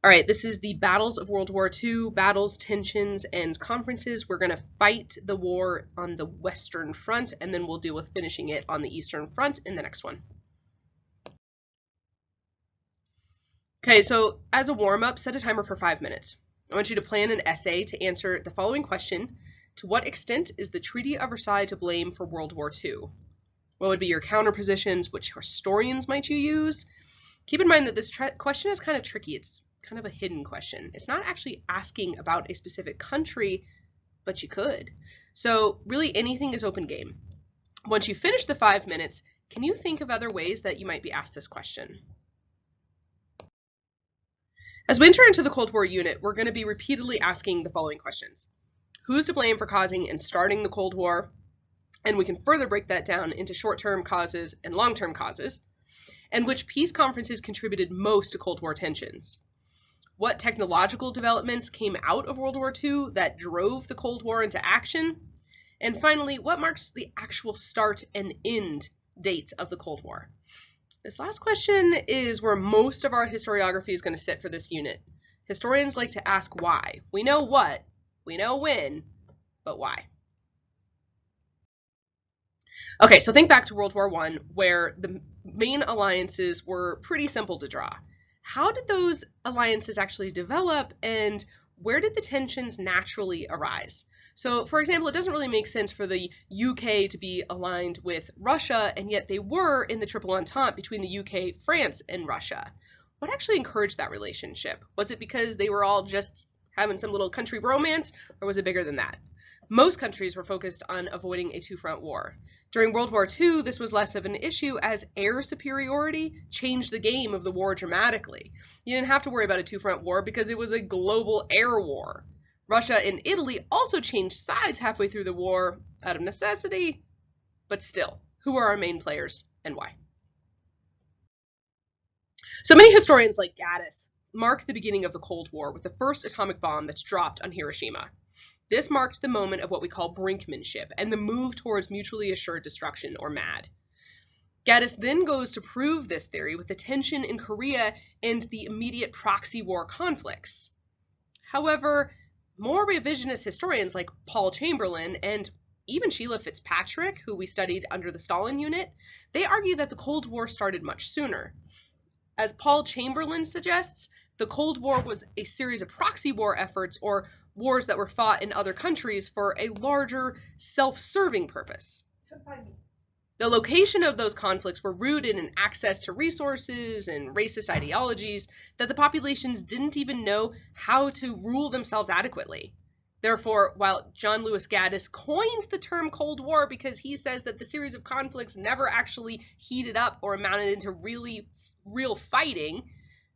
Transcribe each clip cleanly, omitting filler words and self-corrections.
All right, this is the Battles of World War II, battles, tensions, and conferences. We're going to fight the war on the Western Front, and then we'll deal with finishing it on the Eastern Front in the next one. Okay, so as a warm-up, set a timer for 5 minutes. I want you to plan an essay to answer the following question. To what extent is the Treaty of Versailles to blame for World War II? What would be your counterpositions? Which historians might you use? Keep in mind that this question is kind of tricky. It's kind of a hidden question. It's not actually asking about a specific country, but you could. So really anything is open game. Once you finish the 5 minutes, can you think of other ways that you might be asked this question? As we enter into the Cold War unit, we're going to be repeatedly asking the following questions. Who's to blame for causing and starting the Cold War? And we can further break that down into short-term causes and long-term causes. And which peace conferences contributed most to Cold War tensions? What technological developments came out of World War II that drove the Cold War into action? And finally, what marks the actual start and end dates of the Cold War? This last question is where most of our historiography is going to sit for this unit. Historians like to ask why. We know what, we know when, but why? Okay, so think back to World War I, where the main alliances were pretty simple to draw. How did those alliances actually develop, and where did the tensions naturally arise? So, for example, it doesn't really make sense for the UK to be aligned with Russia, and yet they were in the Triple Entente between the UK, France, and Russia. What actually encouraged that relationship? Was it because they were all just having some little country romance, or was it bigger than that? Most countries were focused on avoiding a two-front war. During World War II, this was less of an issue as air superiority changed the game of the war dramatically. You didn't have to worry about a two-front war because it was a global air war. Russia and Italy also changed sides halfway through the war out of necessity, but still, who are our main players and why? So many historians like Gaddis mark the beginning of the Cold War with the first atomic bomb that's dropped on Hiroshima. This marked the moment of what we call brinkmanship and the move towards mutually assured destruction, or MAD. Gaddis then goes to prove this theory with the tension in Korea and the immediate proxy war conflicts. However, more revisionist historians like Paul Chamberlain and even Sheila Fitzpatrick, who we studied under the Stalin unit, they argue that the Cold War started much sooner. As Paul Chamberlain suggests, the Cold War was a series of proxy war efforts, or wars that were fought in other countries for a larger, self-serving purpose. The location of those conflicts were rooted in access to resources and racist ideologies that the populations didn't even know how to rule themselves adequately. Therefore, while John Lewis Gaddis coins the term Cold War because he says that the series of conflicts never actually heated up or amounted into real fighting,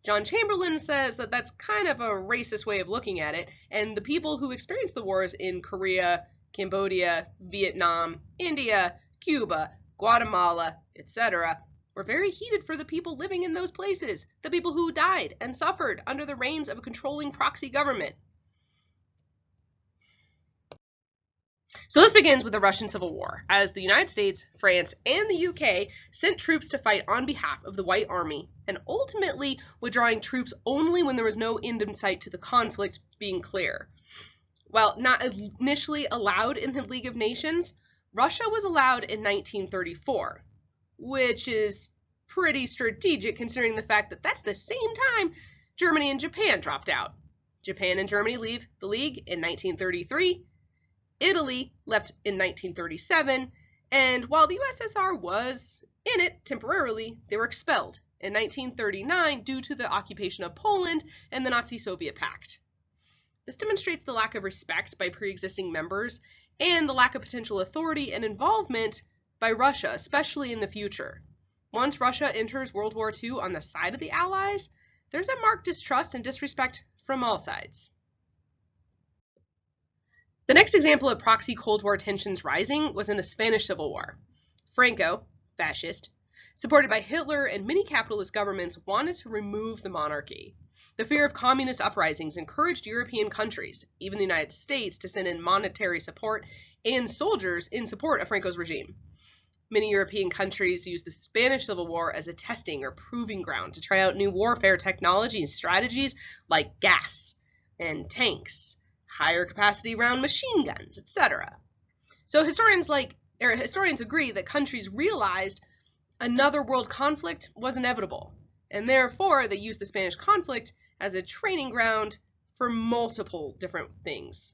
John Chamberlain says that that's kind of a racist way of looking at it, and the people who experienced the wars in Korea, Cambodia, Vietnam, India, Cuba, Guatemala, etc., were very heated for the people living in those places, the people who died and suffered under the reigns of a controlling proxy government. So this begins with the Russian Civil War, as the United States, France, and the UK sent troops to fight on behalf of the White Army, and ultimately withdrawing troops only when there was no end in sight to the conflict being clear. While not initially allowed in the League of Nations, Russia was allowed in 1934, which is pretty strategic considering the fact that that's the same time Germany and Japan dropped out. Japan and Germany leave the League in 1933, Italy left in 1937, and while the USSR was in it temporarily, they were expelled in 1939 due to the occupation of Poland and the Nazi-Soviet Pact. This demonstrates the lack of respect by pre-existing members and the lack of potential authority and involvement by Russia, especially in the future. Once Russia enters World War II on the side of the Allies, there's a marked distrust and disrespect from all sides. The next example of proxy Cold War tensions rising was in the Spanish Civil War. Franco, fascist, supported by Hitler and many capitalist governments, wanted to remove the monarchy. The fear of communist uprisings encouraged European countries, even the United States, to send in monetary support and soldiers in support of Franco's regime. Many European countries used the Spanish Civil War as a testing or proving ground to try out new warfare technology and strategies like gas and tanks, higher capacity round machine guns, etc. So historians agree that countries realized another world conflict was inevitable, and therefore they used the Spanish conflict as a training ground for multiple different things.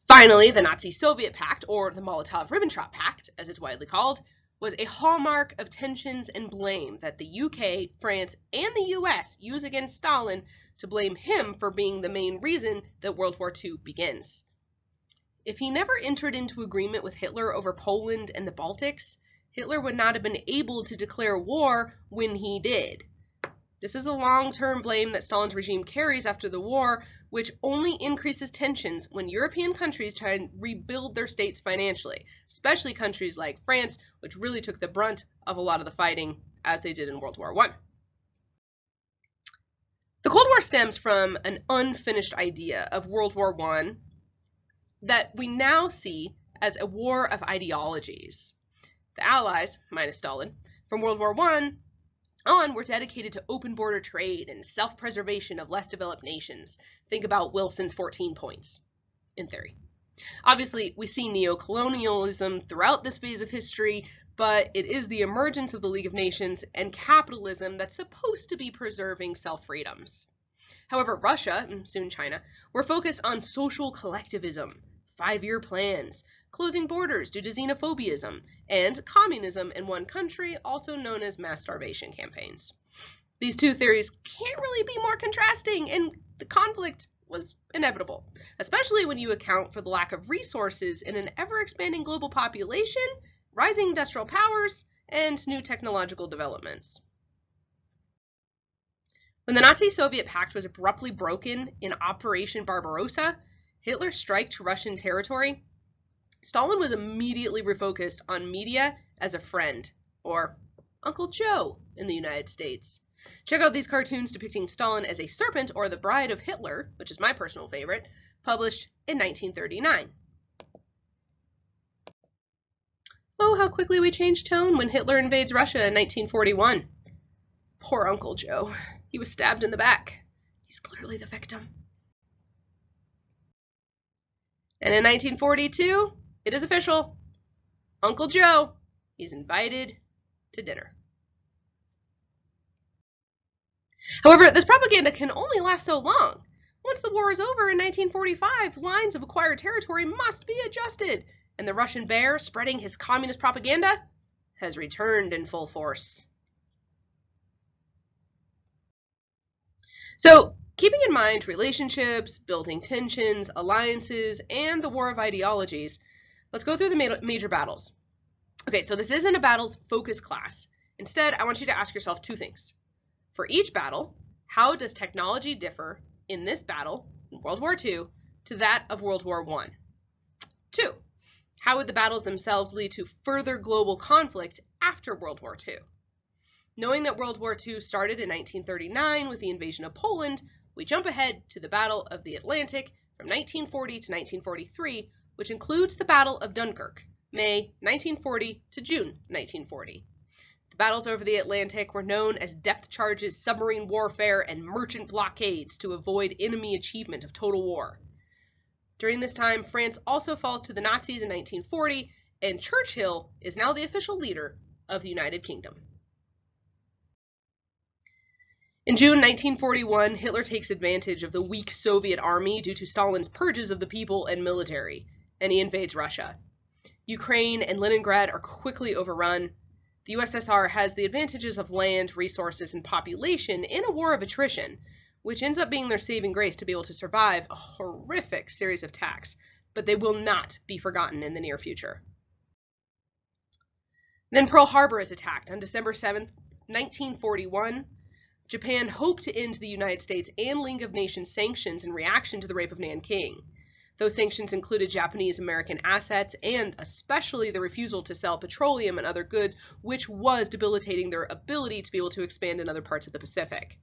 Finally, the Nazi-Soviet Pact, or the Molotov-Ribbentrop Pact, as it's widely called, was a hallmark of tensions and blame that the UK, France, and the US use against Stalin to blame him for being the main reason that World War II begins. If he never entered into agreement with Hitler over Poland and the Baltics, Hitler would not have been able to declare war when he did. This is a long-term blame that Stalin's regime carries after the war, which only increases tensions when European countries try and rebuild their states financially, especially countries like France, which really took the brunt of a lot of the fighting, as they did in World War I. The Cold War stems from an unfinished idea of World War I that we now see as a war of ideologies. The Allies, minus Stalin, from World War I on were dedicated to open border trade and self-preservation of less developed nations. Think about Wilson's 14 points, in theory. Obviously, we see neocolonialism throughout this phase of history, but it is the emergence of the League of Nations and capitalism that's supposed to be preserving self-freedoms. However, Russia, and soon China, were focused on social collectivism, 5-year plans, closing borders due to xenophobism, and communism in one country, also known as mass starvation campaigns. These two theories can't really be more contrasting, and the conflict was inevitable, especially when you account for the lack of resources in an ever-expanding global population, rising industrial powers, and new technological developments. When the Nazi-Soviet Pact was abruptly broken in Operation Barbarossa, Hitler striked Russian territory, Stalin was immediately refocused on media as a friend, or Uncle Joe in the United States. Check out these cartoons depicting Stalin as a serpent or the bride of Hitler, which is my personal favorite, published in 1939. Oh, how quickly we change tone when Hitler invades Russia in 1941. Poor Uncle Joe. He was stabbed in the back. He's clearly the victim. And in 1942, it is official. Uncle Joe, he's invited to dinner. However, this propaganda can only last so long. Once the war is over in 1945, lines of acquired territory must be adjusted, and the Russian bear spreading his communist propaganda has returned in full force. So, keeping in mind relationships, building tensions, alliances, and the war of ideologies, let's go through the major battles. Okay, so this isn't a battles focus class. Instead, I want you to ask yourself two things. For each battle, how does technology differ in this battle, in World War II, to that of World War I? 2, how would the battles themselves lead to further global conflict after World War II? Knowing that World War II started in 1939 with the invasion of Poland, we jump ahead to the Battle of the Atlantic from 1940 to 1943, which includes the Battle of Dunkirk, May 1940 to June 1940. The battles over the Atlantic were known as depth charges, submarine warfare, and merchant blockades to avoid enemy achievement of total war. During this time, France also falls to the Nazis in 1940, and Churchill is now the official leader of the United Kingdom. In June 1941, Hitler takes advantage of the weak Soviet army due to Stalin's purges of the people and military, and he invades Russia. Ukraine and Leningrad are quickly overrun. The USSR has the advantages of land, resources, and population in a war of attrition, which ends up being their saving grace to be able to survive a horrific series of attacks, but they will not be forgotten in the near future. Then Pearl Harbor is attacked on December 7th, 1941. Japan hoped to end the United States and League of Nations sanctions in reaction to the rape of Nanking. Those sanctions included Japanese-American assets and especially the refusal to sell petroleum and other goods, which was debilitating their ability to be able to expand in other parts of the Pacific.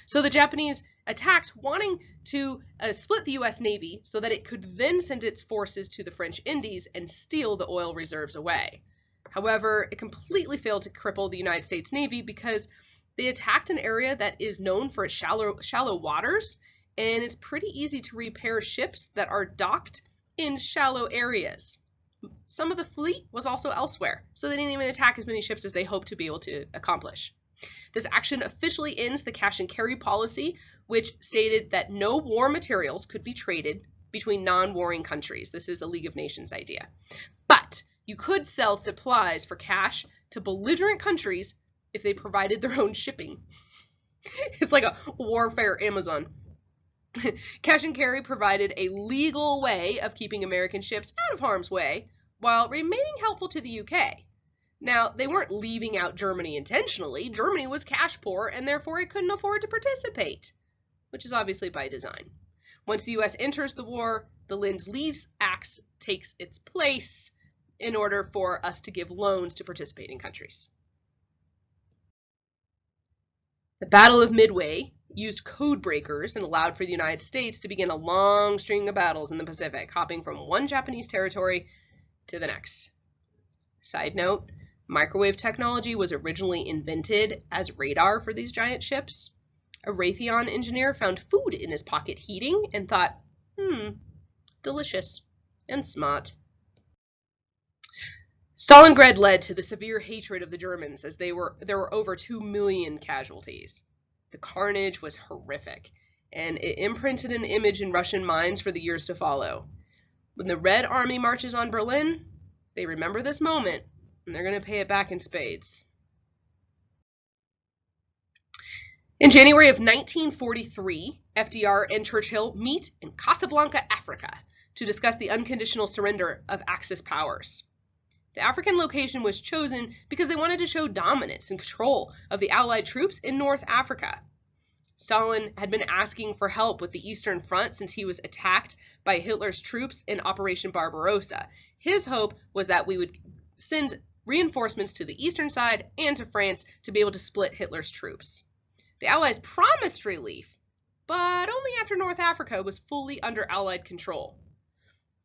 So the Japanese attacked, wanting to split the U.S. Navy so that it could then send its forces to the French Indies and steal the oil reserves away. However, it completely failed to cripple the United States Navy because they attacked an area that is known for its shallow waters, and it's pretty easy to repair ships that are docked in shallow areas. Some of the fleet was also elsewhere, so they didn't even attack as many ships as they hoped to be able to accomplish. This action officially ends the cash and carry policy, which stated that no war materials could be traded between non-warring countries. This is a League of Nations idea. But you could sell supplies for cash to belligerent countries if they provided their own shipping. It's like a warfare Amazon. Cash and carry provided a legal way of keeping American ships out of harm's way while remaining helpful to the UK. Now, they weren't leaving out Germany intentionally. Germany was cash poor, and therefore it couldn't afford to participate, which is obviously by design. Once the U.S. enters the war, the Lend-Lease Act takes its place in order for us to give loans to participating countries. The Battle of Midway used code breakers and allowed for the United States to begin a long string of battles in the Pacific, hopping from one Japanese territory to the next. Side note, microwave technology was originally invented as radar for these giant ships. A Raytheon engineer found food in his pocket heating and thought, delicious and smart. Stalingrad led to the severe hatred of the Germans as there were over 2 million casualties. The carnage was horrific, and it imprinted an image in Russian minds for the years to follow. When the Red Army marches on Berlin, they remember this moment, and they're going to pay it back in spades. In January of 1943, FDR and Churchill meet in Casablanca, Africa, to discuss the unconditional surrender of Axis powers. The African location was chosen because they wanted to show dominance and control of the Allied troops in North Africa. Stalin had been asking for help with the Eastern Front since he was attacked by Hitler's troops in Operation Barbarossa. His hope was that we would send reinforcements to the eastern side and to France to be able to split Hitler's troops. The Allies promised relief, but only after North Africa was fully under Allied control.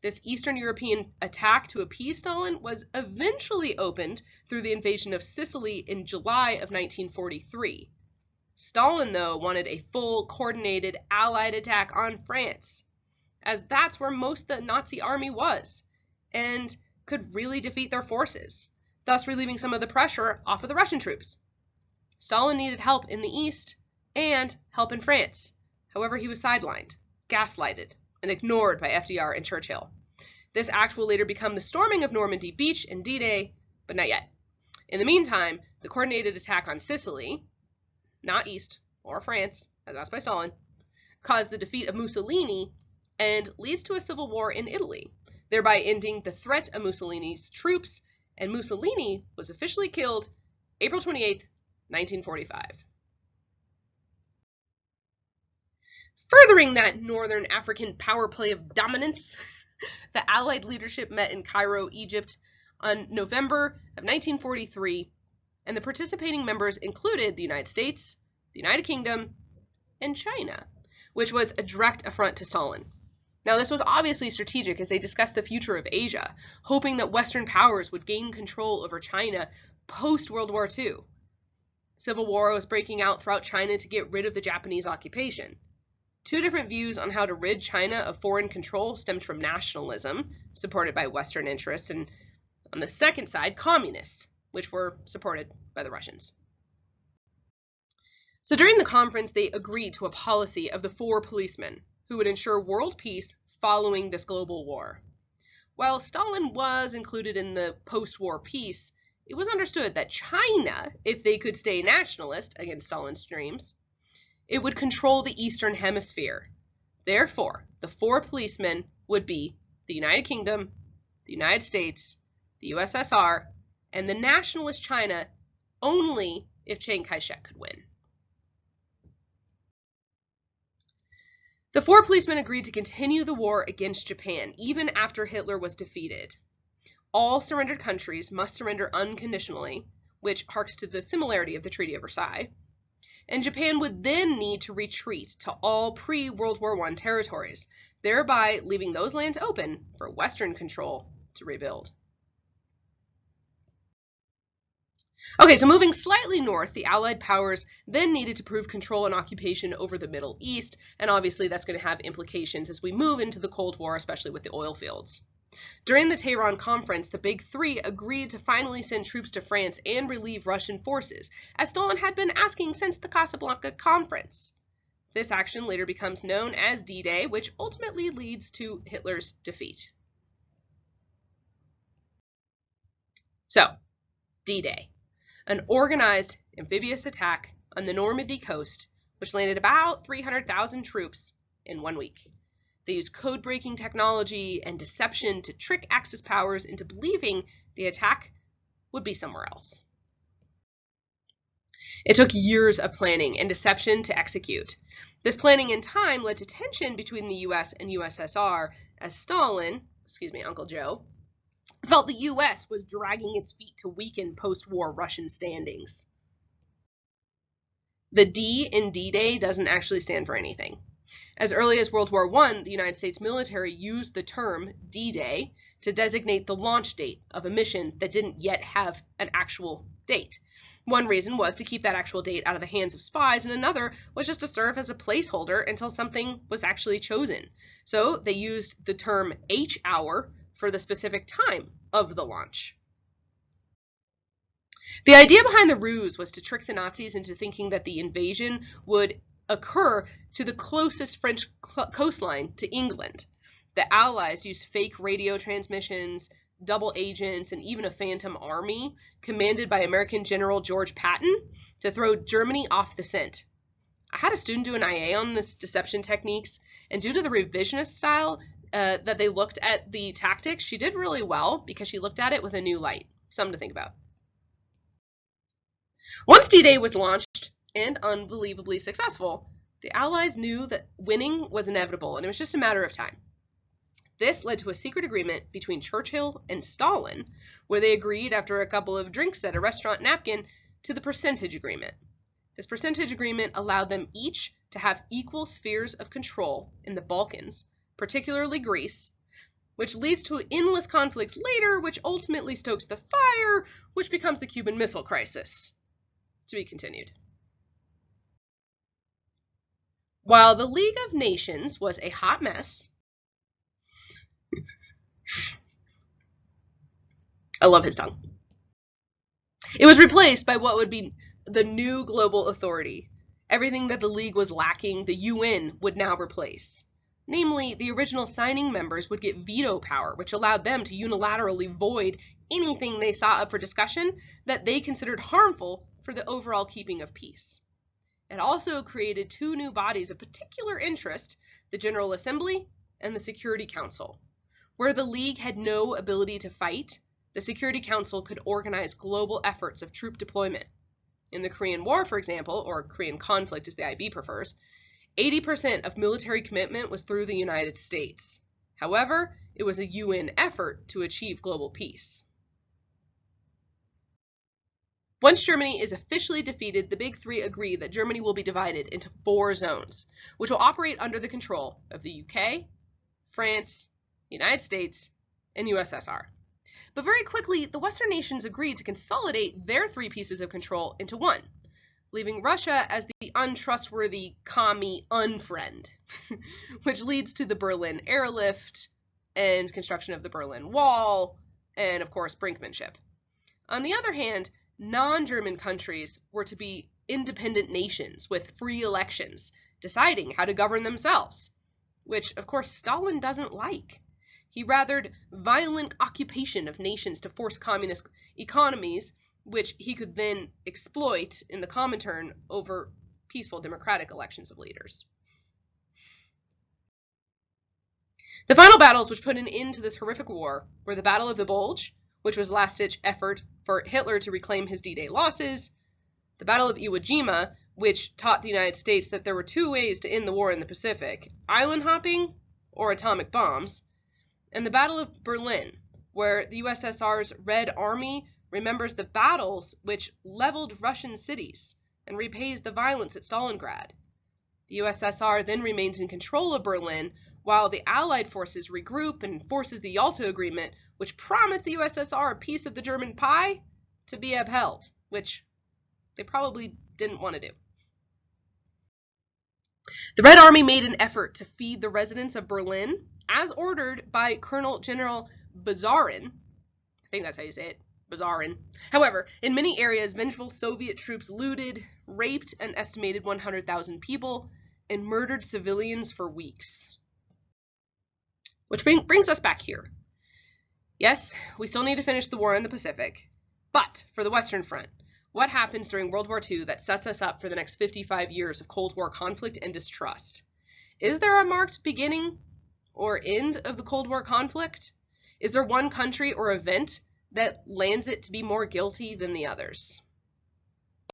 This Eastern European attack to appease Stalin was eventually opened through the invasion of Sicily in July of 1943. Stalin, though, wanted a full, coordinated Allied attack on France, as that's where most of the Nazi army was, and could really defeat their forces, thus relieving some of the pressure off of the Russian troops. Stalin needed help in the East and help in France. However, he was sidelined, gaslighted, and ignored by FDR and Churchill. This act will later become the storming of Normandy Beach and D-Day, but not yet. In the meantime, the coordinated attack on Sicily, not East or France, as asked by Stalin, caused the defeat of Mussolini and leads to a civil war in Italy, thereby ending the threat of Mussolini's troops, and Mussolini was officially killed April 28, 1945. Furthering that northern African power play of dominance, the Allied leadership met in Cairo, Egypt on November of 1943, and the participating members included the United States, the United Kingdom, and China, which was a direct affront to Stalin. Now, this was obviously strategic as they discussed the future of Asia, hoping that Western powers would gain control over China post-World War II. Civil war was breaking out throughout China to get rid of the Japanese occupation. Two different views on how to rid China of foreign control stemmed from nationalism, supported by Western interests, and on the second side, communists, which were supported by the Russians. So during the conference, they agreed to a policy of the 4 policemen, who would ensure world peace following this global war. While Stalin was included in the post-war peace, it was understood that China, if they could stay nationalist against Stalin's dreams, it would control the Eastern Hemisphere. Therefore, the 4 policemen would be the United Kingdom, the United States, the USSR, and the nationalist China only if Chiang Kai-shek could win. The 4 policemen agreed to continue the war against Japan, even after Hitler was defeated. All surrendered countries must surrender unconditionally, which harks to the similarity of the Treaty of Versailles, and Japan would then need to retreat to all pre-World War I territories, thereby leaving those lands open for Western control to rebuild. Okay, so moving slightly north, the Allied powers then needed to prove control and occupation over the Middle East, and obviously that's going to have implications as we move into the Cold War, especially with the oil fields. During the Tehran Conference, the Big Three agreed to finally send troops to France and relieve Russian forces, as Stalin had been asking since the Casablanca Conference. This action later becomes known as D-Day, which ultimately leads to Hitler's defeat. So, D-Day. An organized amphibious attack on the Normandy coast, which landed about 300,000 troops in 1 week. They used code-breaking technology and deception to trick Axis powers into believing the attack would be somewhere else. It took years of planning and deception to execute. This planning in time led to tension between the US and USSR as Stalin, Uncle Joe, felt the US was dragging its feet to weaken post-war Russian standings. The D in D-Day doesn't actually stand for anything. As early as World War I, the United States military used the term D-Day to designate the launch date of a mission that didn't yet have an actual date. One reason was to keep that actual date out of the hands of spies, and another was just to serve as a placeholder until something was actually chosen. So they used the term H-hour for the specific time of the launch. The idea behind the ruse was to trick the Nazis into thinking that the invasion would occur to the closest French coastline to England. The Allies used fake radio transmissions, double agents, and even a phantom army commanded by American General George Patton to throw Germany off the scent. I had a student do an IA on this deception techniques, and due to the revisionist style that they looked at the tactics, she did really well because she looked at it with a new light. Something to think about. Once D-Day was launched and unbelievably successful, the Allies knew that winning was inevitable, and it was just a matter of time. This led to a secret agreement between Churchill and Stalin, where they agreed after a couple of drinks at a restaurant napkin to the percentage agreement. This percentage agreement allowed them each to have equal spheres of control in the Balkans, particularly Greece, which leads to endless conflicts later, which ultimately stokes the fire, which becomes the Cuban Missile Crisis. To be continued. While the League of Nations was a hot mess, I love his tongue. It was replaced by what would be the new global authority. Everything that the League was lacking, the UN would now replace. Namely, the original signing members would get veto power, which allowed them to unilaterally void anything they saw up for discussion that they considered harmful for the overall keeping of peace. It also created two new bodies of particular interest, the General Assembly and the Security Council. Where the League had no ability to fight, the Security Council could organize global efforts of troop deployment. In the Korean War, for example, or Korean conflict as the IB prefers, 80% of military commitment was through the United States. However, it was a UN effort to achieve global peace. Once Germany is officially defeated, the Big Three agree that Germany will be divided into 4 zones, which will operate under the control of the UK, France, the United States, and USSR. But very quickly, the Western nations agreed to consolidate their 3 pieces of control into one, leaving Russia as the untrustworthy commie unfriend, which leads to the Berlin airlift and construction of the Berlin Wall, and of course, brinkmanship. On the other hand, non-German countries were to be independent nations with free elections, deciding how to govern themselves, which, of course, Stalin doesn't like. He rathered violent occupation of nations to force communist economies, which he could then exploit in the Comintern over peaceful democratic elections of leaders. The final battles which put an end to this horrific war were the Battle of the Bulge, which was a last-ditch effort for Hitler to reclaim his D-Day losses, the Battle of Iwo Jima, which taught the United States that there were 2 ways to end the war in the Pacific, island hopping or atomic bombs, and the Battle of Berlin, where the USSR's Red Army remembers the battles which leveled Russian cities and repays the violence at Stalingrad. The USSR then remains in control of Berlin, while the Allied forces regroup and forces the Yalta Agreement, which promised the USSR a piece of the German pie, to be upheld, which they probably didn't want to do. The Red Army made an effort to feed the residents of Berlin, as ordered by Colonel General Bazarin. I think that's how you say it, Bazarin. However, in many areas, vengeful Soviet troops looted, raped an estimated 100,000 people, and murdered civilians for weeks. Which brings us back here. Yes, we still need to finish the war in the Pacific, but for the Western Front, what happens during World War II that sets us up for the next 55 years of Cold War conflict and distrust? Is there a marked beginning or end of the Cold War conflict? Is there one country or event that lands it to be more guilty than the others?